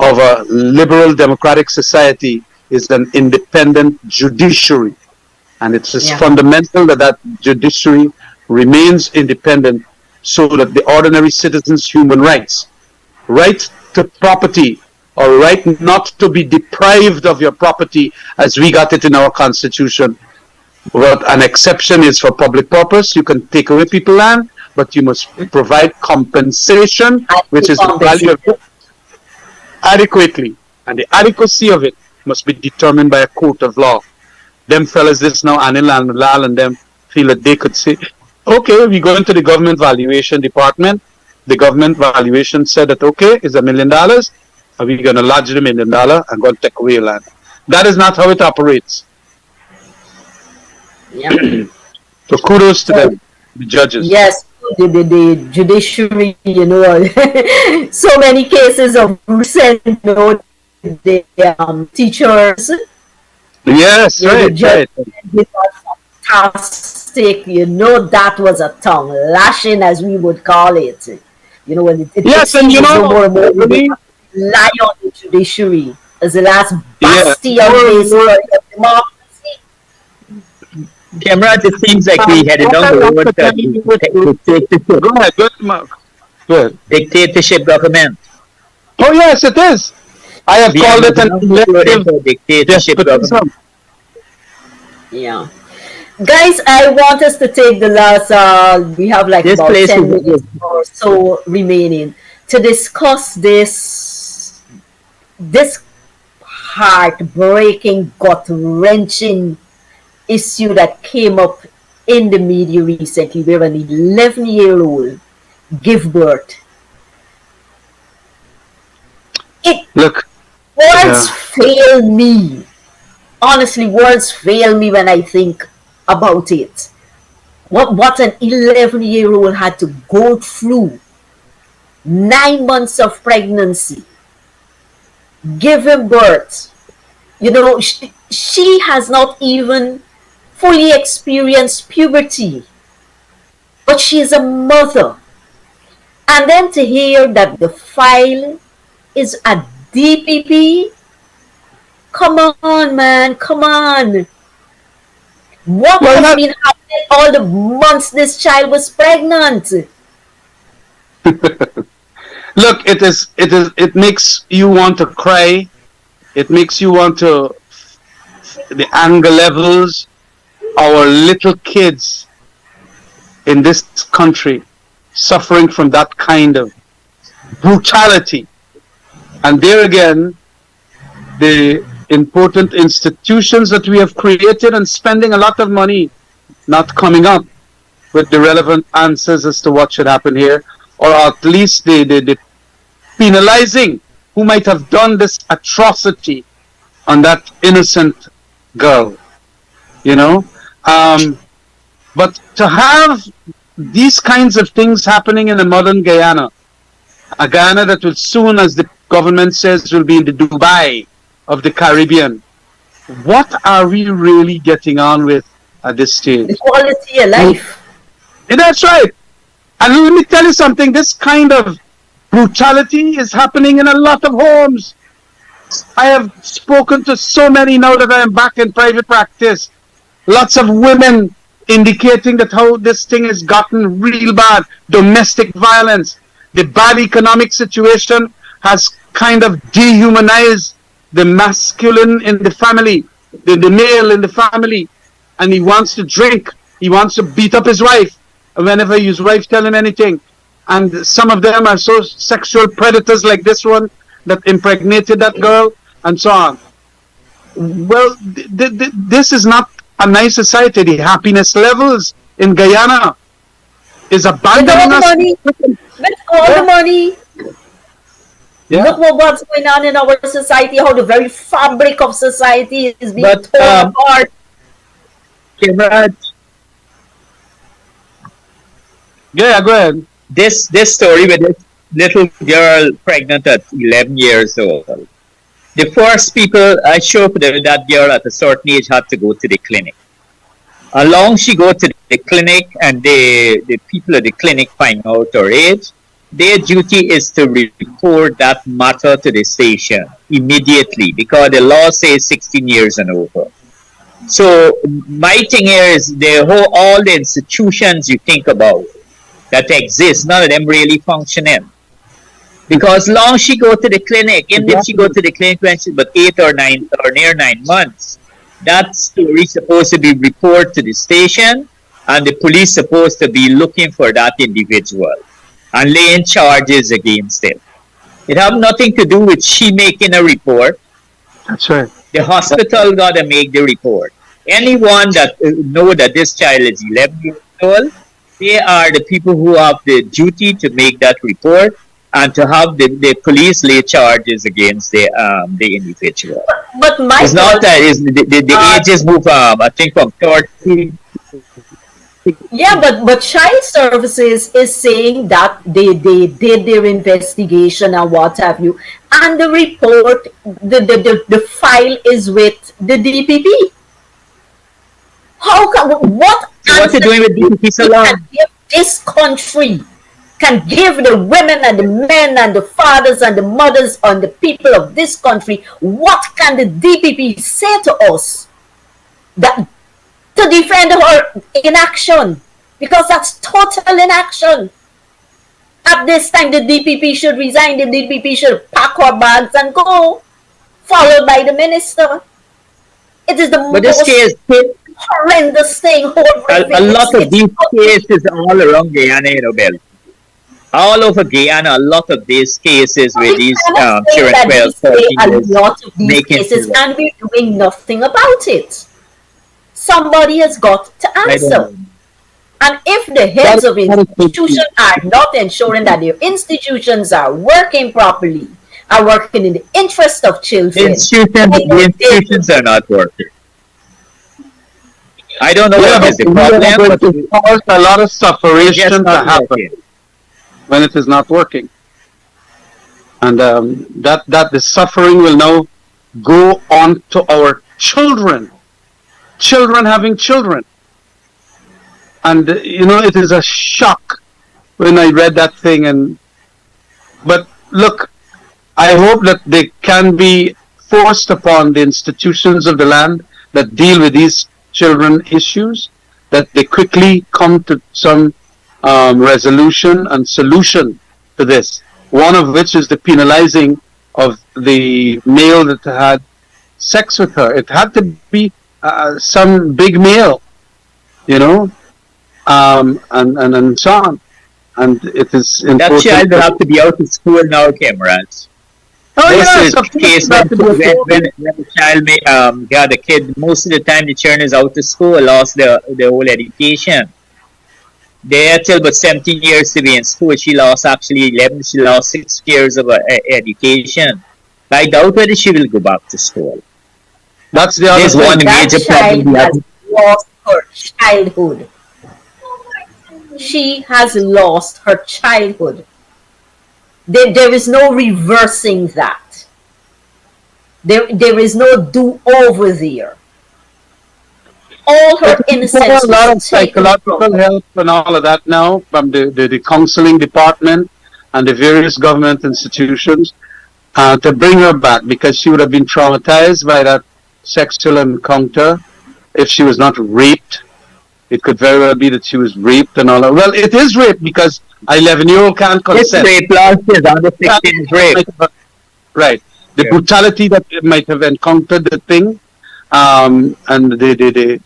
of a liberal democratic society is an independent judiciary. And it's just yeah. fundamental that that judiciary remains independent so that the ordinary citizen's human rights, right to property, or right not to be deprived of your property as we got it in our constitution. What an exception is for public purpose. You can take away people land, but you must provide compensation, I which do is the value of compensation. it, adequately. And the adequacy of it must be determined by a court of law. Them fellas this now, Anil and Lal and them feel that they could say, okay, we go into the government valuation department. The government valuation said that, okay, it's $1 million. Are we going to lodge the $1 million and go and take away your land? That is not how it operates. Yeah. So kudos to So, them, the judges. yes, the judiciary, so many cases of recent, the teachers, Yes, the right, judge right. did fantastic, that was a tongue lashing, as we would call it. When it Yes, and you seems no know, more and more we would really, have to rely on the judiciary as the last yeah, bastion, basically, of democracy. Cameron, it seems like we headed what down I the want road to to tell you with dictatorship, go ahead, good, Mark. Good. dictatorship government. Oh yes, it is. I have We are called it moving an down the road elective into a dictatorship government. despotism. Yeah. Guys, I want us to take the last, we have like This about place 10 is minutes or so remaining to discuss this heartbreaking, gut-wrenching issue that came up in the media recently where an 11-year-old give birth. It Look, Words yeah, fail me. Honestly, words fail me when I think about it. What an 11-year-old had to go through. 9 months of pregnancy, giving birth. She has not even fully experienced puberty, but she is a mother. And then to hear that the file is a DPP, come on, man, come on. What well, has not been happening all the months this child was pregnant? look. It makes you want to cry. It makes you want to. The anger levels. Our little kids in this country suffering from that kind of brutality, and there again, the important institutions that we have created and spending a lot of money not coming up with the relevant answers as to what should happen here, or at least the penalizing who might have done this atrocity on that innocent girl, you know. But to have these kinds of things happening in a modern Guyana, a Guyana that will soon, as the government says, will be in the Dubai of the Caribbean, what are we really getting on with at this The stage? quality of life. And that's right. And let me tell you something, this kind of brutality is happening in a lot of homes. I have spoken to so many now that I am back in private practice. Lots of women indicating that how this thing has gotten real bad. Domestic violence. The bad economic situation has kind of dehumanized the masculine in the family, the male in the family. And he wants to drink. He wants to beat up his wife whenever his wife tell him anything. and some of them are so sexual predators like this one that impregnated that girl and so on. Well, this is not a nice society. The happiness levels in Guyana is With all abandoning the us. money, with all the money, Yeah. look what's going on in our society, how the very fabric of society is being But torn apart. Kimraj, Yeah, go ahead. this story with this little girl pregnant at 11 years old. The first people I sure that girl at a certain age had to go to the clinic. Along she go to the clinic and the people at the clinic find out her age. Their duty is to report that matter to the station immediately because the law says 16 years and over. So my thing here is all the institutions you think about that exist, none of them really functioning. Because long she go to the clinic, even if she go to the clinic when she's about 8 or near 9 months, that story supposed to be reported to the station, and the police supposed to be looking for that individual and laying charges against him. It have nothing to do with she making a report. That's right. The hospital got to make the report. Anyone that know that this child is 11 years old, they are the people who have the duty to make that report and to have the police lay charges against the individual. But my It's not point, that the ages move I think from 30. yeah, but child services is saying that they did their investigation and what have you, and the report, the file is with the DPP. How can what What you're doing with DPP Salon? can give this country, can give the women and the men and the fathers and the mothers and the people of this country, what can the DPP say to us that to defend her inaction? Because that's total inaction. At this time, the DPP should resign. The DPP should pack her bags and go, followed by the minister. It is the But this most case, horrendous thing. a lot of these cases all around Guyana, Bill. All over Guyana, a lot of these cases where these children, 12, 13 a years, lot of these making cases, it. and we're doing nothing about it. Somebody has got to I answer. don't know. And if the heads of That is institutions are not ensuring that their institutions are working properly, are working in the interest of children, The institutions are not working. I don't know what is the problem, but it causes a lot of it's just sufferation to not happen working. when it is not working. And that the suffering will now go on to our children. Children having children. And it is a shock when I read that thing. But look, I hope that they can be forced upon the institutions of the land that deal with these children issues, that they quickly come to some resolution and solution to this. One of which is the penalizing of the male that had sex with her. It had to be some big male, and so on. And it is important. That child will have to be out of school now, cameras. Oh, This yes, is of the course, case it has to be okay. when the child may got a kid. Most of the time, the children is out of school, lost their whole education. They're till about 17 years to be in school. She lost actually 11. She lost 6 years of education. I doubt whether she will go back to school. That's the other There's thing. one That major child problem. has lost her childhood. She has lost her childhood. There is no reversing that. There is no do-over there. All her innocence There's a lot of was taken psychological from her. help and all of that now from the counseling department and the various government institutions to bring her back, because she would have been traumatized by that sexual encounter if she was not raped. It could very well be that she was raped and all that. Well, it is rape because an 11-year-old can't It's consent. rape. Last year's under 16 is rape. Right. The Yeah. brutality that it might have encountered the thing, and the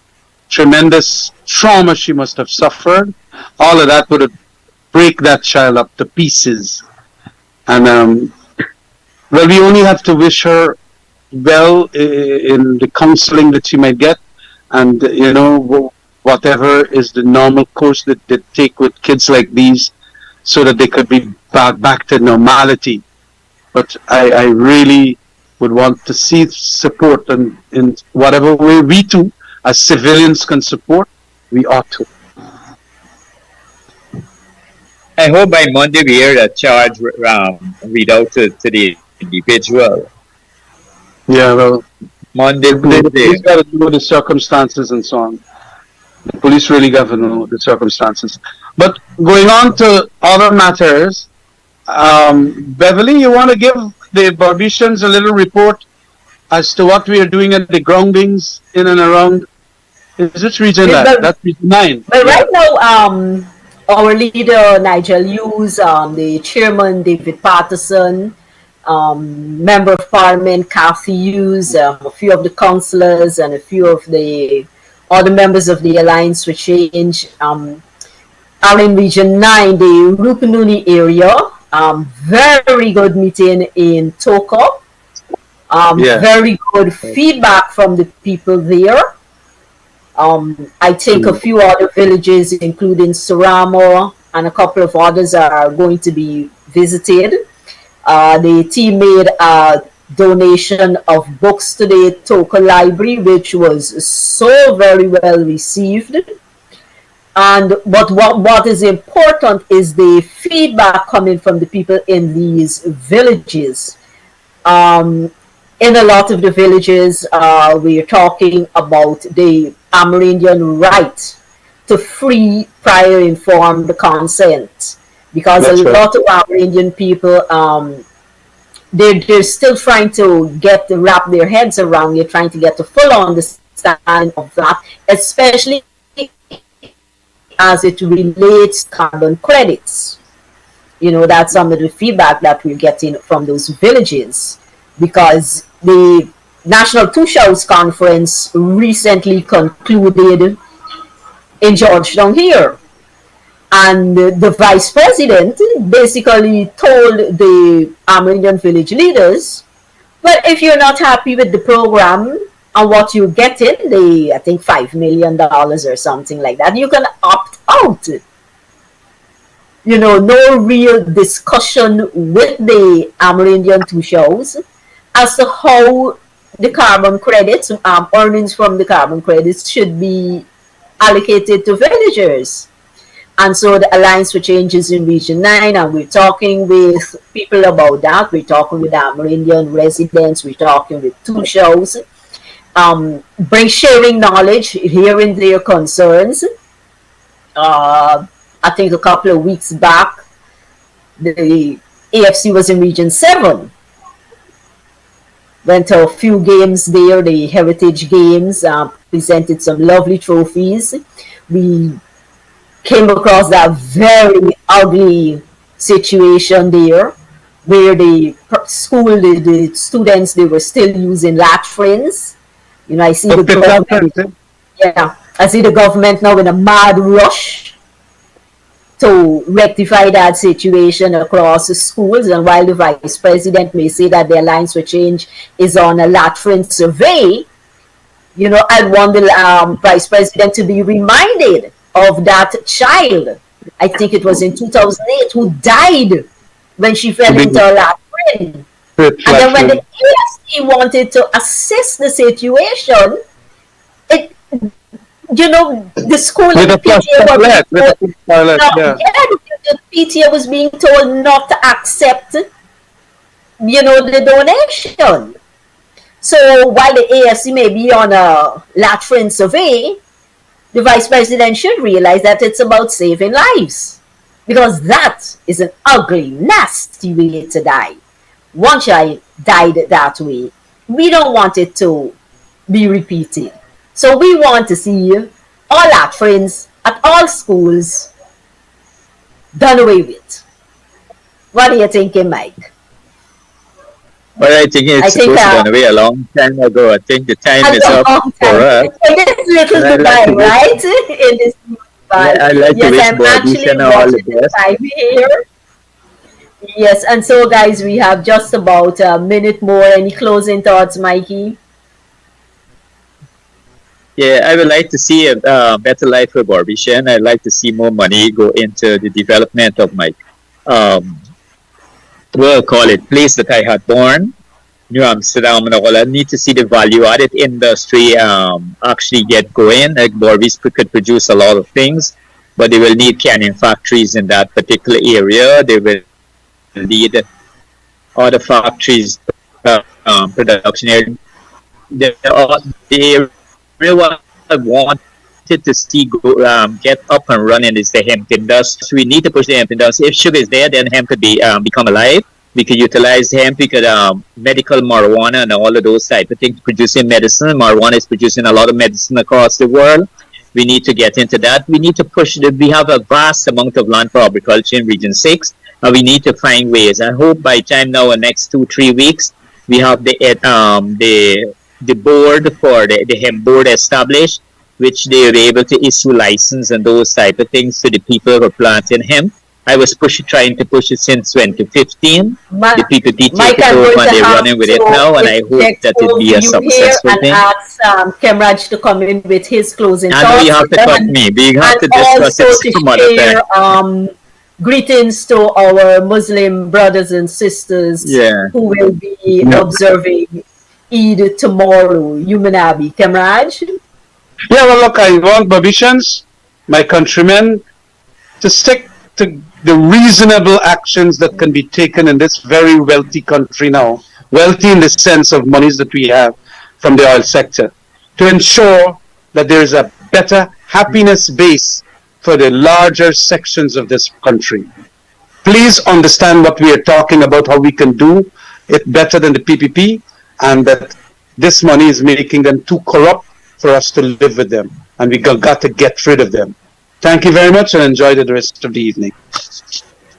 tremendous trauma she must have suffered, all of that would have break that child up to pieces. And well, we only have to wish her well in the counseling that she might get, and whatever is the normal course that they take with kids like these, so that they could be back to normality. But I really would want to see support, and in whatever way we too, as civilians, can support, we ought to. I hope by Monday we hear that charge read out to the individual. Yeah, well, Monday, the Tuesday. police got to know the circumstances and so on. The police really got to know the circumstances. But going on to other matters, Beverly, you want to give the Barbicians a little report as to what we are doing at the groundings in and around? Is it region that's region 9? But right now, our leader Nigel Hughes, the chairman David Patterson, member of Parliament Kathy Hughes, a few of the councillors, and a few of the other members of the Alliance for Change are in Region 9, the Rupununi area. Very good meeting in Toko. Very good feedback from the people there. I think a few other villages, including Suramo and a couple of others, are going to be visited. The team made a donation of books to the Toko Library, which was so very well received. And what is important is the feedback coming from the people in these villages. In a lot of the villages, we are talking about the Amerindian right to free prior informed consent, because a lot of Amerindian people, they're still trying to wrap their heads around it, trying to get a full understanding of that, especially as it relates to carbon credits. That's some of the feedback that we're getting from those villages, because the National Two-Shows Conference recently concluded in Georgetown here. And the vice president basically told the Amerindian village leaders, well, if you're not happy with the program and what you're getting, I think $5 million or something like that, you can opt out. No real discussion with the Amerindian Two-Shows as to how the carbon credits, earnings from the carbon credits, should be allocated to villagers. And so the Alliance for Change is in Region 9, and we're talking with people about that. We're talking with Amerindian residents, we're talking with Two-Shows, sharing knowledge, hearing their concerns. I think a couple of weeks back, the AFC was in Region 7. Went to a few games there, the Heritage Games, presented some lovely trophies. We came across that very ugly situation there, where the students, they were still using latrines. I see the government. I see the government now in a mad rush to rectify that situation across the schools. And while the vice president may say that the Alliance for Change is on a latrin survey, I want the vice president to be reminded of that child, I think it was in 2008, who died when she fell into a latrin. And then when the ASC wanted to assess the situation, the school and the PTA was being told not to accept, the donation. So while the AFC may be on a latrin survey, the vice president should realize that it's about saving lives, because that is an ugly, nasty way to die. One child died that way. We don't want it to be repeated. So we want to see all latrins at all schools done away with. What are you thinking, Mike? Well, I think it's supposed to gone away a long time ago. I think the time is up for us. It's little Dubai, right? In this I like to Yes, wish I'm actually Barbishan all the watching the best. time here. Yes, and so guys, we have just about a minute more. Any closing thoughts, Mikey? Yeah, I would like to see a better life for Barbishan. I'd like to see more money go into the development of my, um, we'll call it, place that I had born, New Amsterdam. And all. I need to see the value-added industry actually get going. Like Borbis could produce a lot of things, but they will need canning factories in that particular area. They will need other factories, production area. The area what I wanted to see go, get up and running is the hemp industry. We need to push the hemp industry. If sugar is there, then hemp could be become alive. We could utilize hemp. We could medical marijuana and all of those type of things. Producing medicine, marijuana is producing a lot of medicine across the world. We need to get into that. We need to push it. We have a vast amount of land for agriculture in Region 6, and we need to find ways. I hope by time now, in the next 2-3 weeks, we have the board for the hemp board established, which they were able to issue license and those type of things to the people who are planting hemp. I was trying to push it since 2015. The PPP take Mike, it I'm over going and to they're have running with it to now, and I hope interject that it be over a you here successful and thing. ask Kemraj to come in with his closing I know you thoughts, have to cut me. We have and to discuss also it to some other time. share greetings to our Muslim brothers and sisters Yeah. who will be observing Eid tomorrow. Yumanabi. Kemraj? Yeah, well, look, I want Babishans, my countrymen, to stick to the reasonable actions that can be taken in this very wealthy country now, wealthy in the sense of monies that we have from the oil sector, to ensure that there is a better happiness base for the larger sections of this country. Please understand what we are talking about, how we can do it better than the PPP, and that this money is making them too corrupt for us to live with them, and we got to get rid of them. Thank you very much and enjoy the rest of the evening.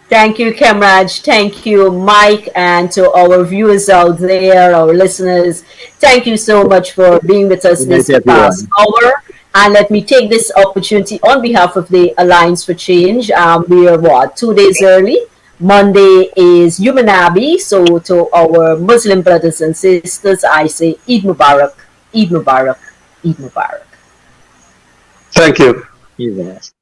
Thank you, Kemraj. Thank you, Mike, and to our viewers out there, our listeners. Thank you so much for being with us this past hour. And let me take this opportunity on behalf of the Alliance for Change. We are 2 days early. Monday is Yumanabi. So to our Muslim brothers and sisters, I say Eid Mubarak, Eid Mubarak, Eid Mubarak. Thank you. Yes.